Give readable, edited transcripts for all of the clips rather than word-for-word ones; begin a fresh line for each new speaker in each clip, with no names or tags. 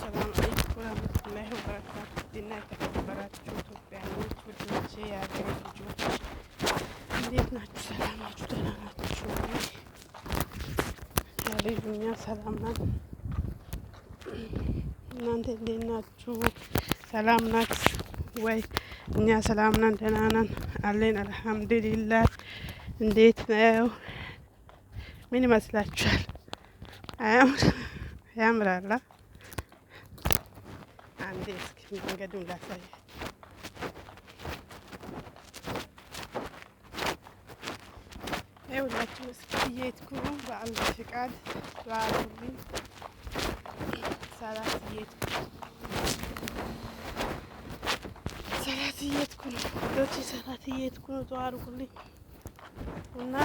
ሰላም አለይኩም ወራህመቱላሂ ወበረካቱ። እና የተከበራችሁ ኢትዮጵያውያን ውዶቼ የሀገሬ ልጆች እንዴት ናችሁ? ሰላም ናችሁ? ደህና ናችሁ ወይ? ያለኛ ሰላም ናት። እናንተ እንዴት ናችሁ? ሰላም ናችሁ ወይ? እኛ ሰላም ነን፣ ደህና ነን አለን አልሐምዱሊላህ። እንዴት ነው? ምን ይመስላችኋል? ያምራል። አንዴ እስኪ መንገዱን ላሳይ። ሁላችሁም እስኪ እየሄድኩ ነው። በአላህ ፍቃድ ባሉልኝ ሰላት እየሄድኩ ነው። ሰላት እየሄድኩ ነው። ዱአ አድርጉልኝ እና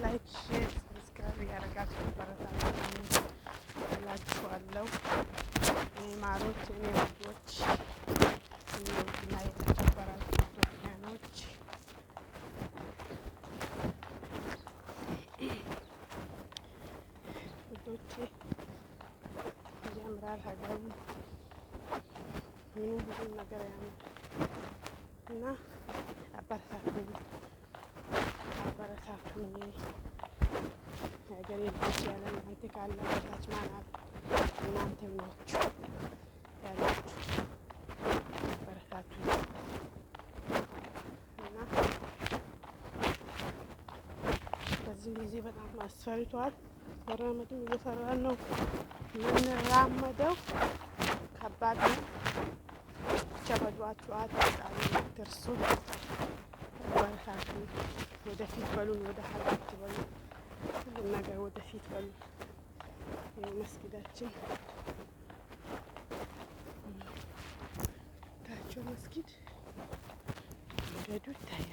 ላይክ፣ ሼር፣ ሰብስክራይብ እያደረጋችሁ በረታችሁ እላችኋለሁ። እኔ ማሮች፣ እኔ ልጆች እና የተከበራችሁ ኢትዮጵያኖች ውዶቼ ያምራል ሀገሩ ምንም ሁሉም ነገር ያምራል እና አበረታቱኝ የሀገሬ ልጆች። ያለ እናንተ ካለ በታች ማናት? እናንተም ናችሁ ያላችሁ አበረታቱኝ እና በዚህ ጊዜ በጣም አስፈሪቷል። መራመድም እየሰራን ነው የምንራመደው። ከባድ ነው። ብቻ በዱዓችሁ አትርሱ። በረታቱኝ። ወደፊት በሉን፣ ወደ ኋላ አትበሉ። ሁሉም ነገር ወደፊት በሉ። መስጊዳችን ታቸው መስጊድ መንገዱ ይታያል።